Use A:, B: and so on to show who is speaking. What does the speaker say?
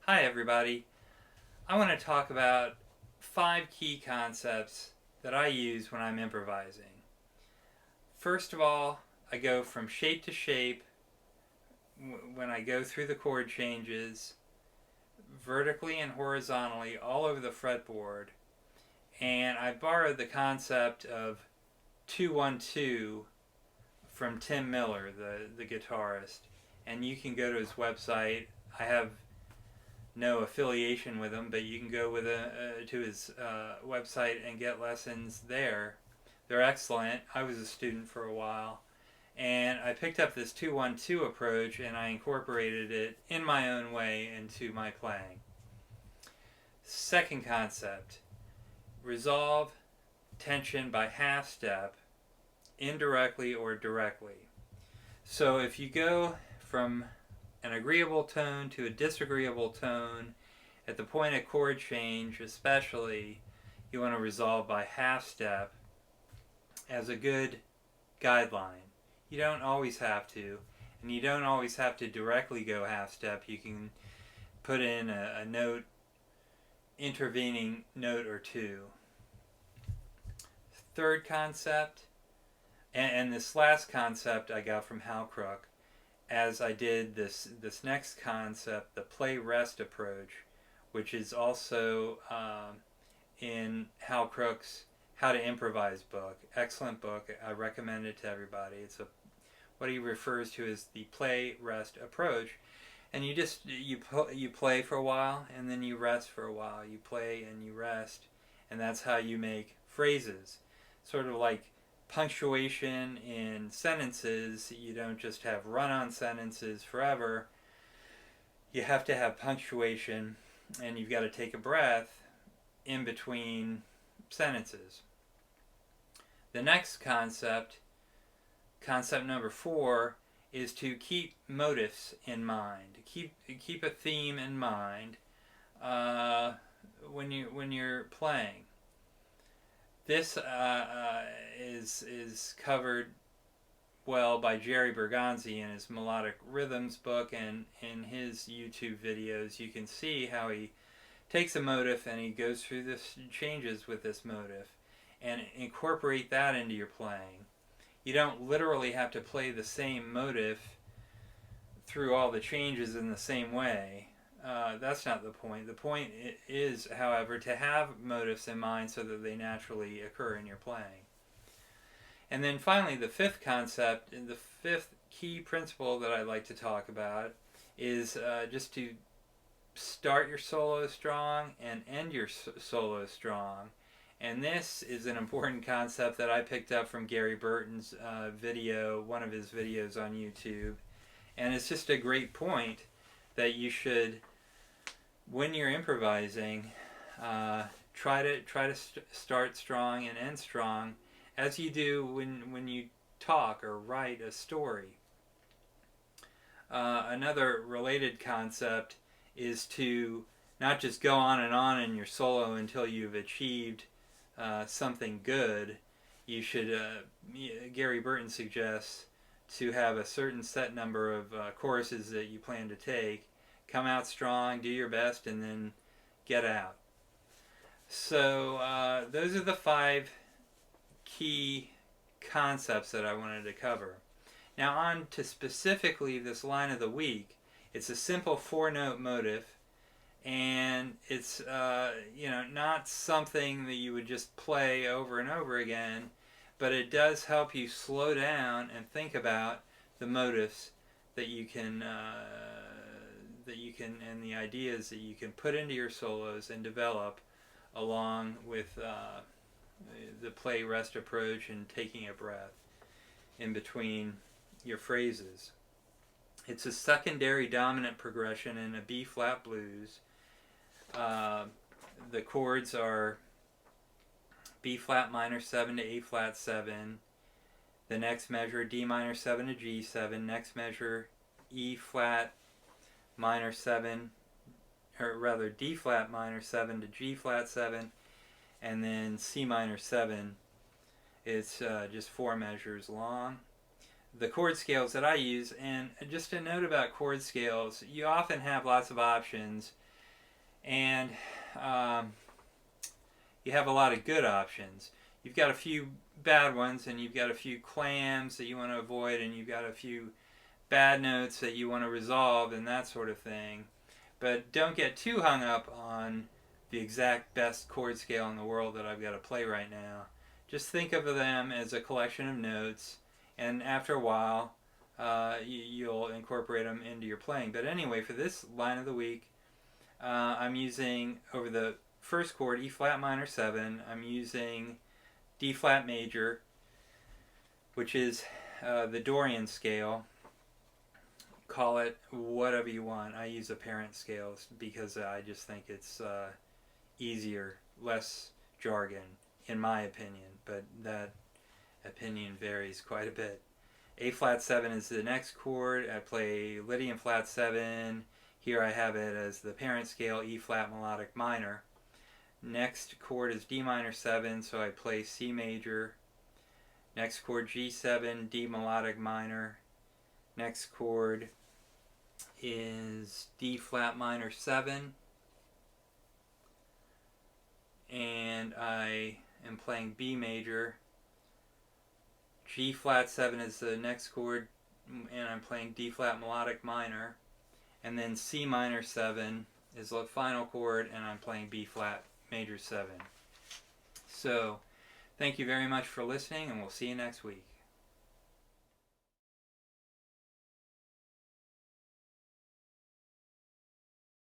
A: Hi everybody. I want to talk about 5 key concepts that I use when I'm improvising. First of all, I go from shape to shape when I go through the chord changes, vertically and horizontally all over the fretboard. And I borrowed the concept of 2-1-2 from Tim Miller, the guitarist. And you can go to his website. I have no affiliation with him, but you can go to his website and get lessons there. They're excellent. I was a student for a while, and I picked up this 2-1-2 approach and I incorporated it in my own way into my playing. Second concept: resolve tension by half step, indirectly or directly. So if you go from an agreeable tone to a disagreeable tone, at the point of chord change especially, you want to resolve by half step as a good guideline. You don't always have to, and you don't always have to directly go half step. You can put in a note, intervening note or two. Third concept, and this last concept I got from Hal Crook, as I did this next concept, the play rest approach, which is also in Hal Crook's How to Improvise book. Excellent book. I recommend it to everybody. It's what he refers to as the play rest approach, and you play for a while and then you rest for a while. You play and you rest, and that's how you make phrases. Sort of like punctuation in sentences. You don't just have run-on sentences forever. You have to have punctuation, and you've got to take a breath in between sentences. The next concept number 4, is to keep motifs in mind. Keep a theme in mind when you're playing. This is covered well by Jerry Bergonzi in his Melodic Rhythms book, and in his YouTube videos you can see how he takes a motif and he goes through the changes with this motif and incorporate that into your playing. You don't literally have to play the same motif through all the changes in the same way. That's not the point. The point is, however, to have motifs in mind so that they naturally occur in your playing. And then finally, the fifth concept, the fifth key principle that I'd like to talk about is just to start your solo strong and end your solo strong. And this is an important concept that I picked up from Gary Burton's video, one of his videos on YouTube. And it's just a great point that you should, when you're improvising, try to start strong and end strong, as you do when you talk or write a story. Another related concept is to not just go on in your solo until you've achieved something good. You should, Gary Burton suggests, to have a certain set number of choruses that you plan to take, come out strong, do your best, and then get out. So those are the 5 key concepts that I wanted to cover. Now on to specifically this line of the week. It's a simple 4-note motif, and it's not something that you would just play over and over again, but it does help you slow down and think about the motifs that you can and the ideas that you can put into your solos and develop along with the play rest approach and taking a breath in between your phrases. It's a secondary dominant progression in a B flat blues. The chords are B flat minor 7 to A flat 7. The next measure D minor 7 to G7. Next measure E flat minor 7, or rather D flat minor 7 to G flat 7, and then C minor 7. It's just 4 measures long. The chord scales that I use, and just a note about chord scales, you often have lots of options And you have a lot of good options. You've got a few bad ones, and you've got a few clams that you want to avoid, and you've got a few bad notes that you want to resolve, and that sort of thing. But don't get too hung up on the exact best chord scale in the world that I've got to play right now. Just think of them as a collection of notes, and after a while, you'll incorporate them into your playing. But anyway, for this line of the week, I'm using, over the first chord, E flat minor 7, I'm using D flat major, which is the Dorian scale. Call it whatever you want. I use apparent scales because I just think it's easier, less jargon, in my opinion, but that opinion varies quite a bit. A flat 7 is the next chord. I play Lydian flat 7. Here I have it as the parent scale, E flat melodic minor. Next chord is D minor 7, so I play C major. Next chord, G7, D melodic minor. Next chord is D flat minor 7. And I am playing B major. G flat 7 is the next chord, and I'm playing D flat melodic minor. And then C minor 7 is the final chord, and I'm playing B flat major 7. So, thank you very much for listening, and we'll see you next week.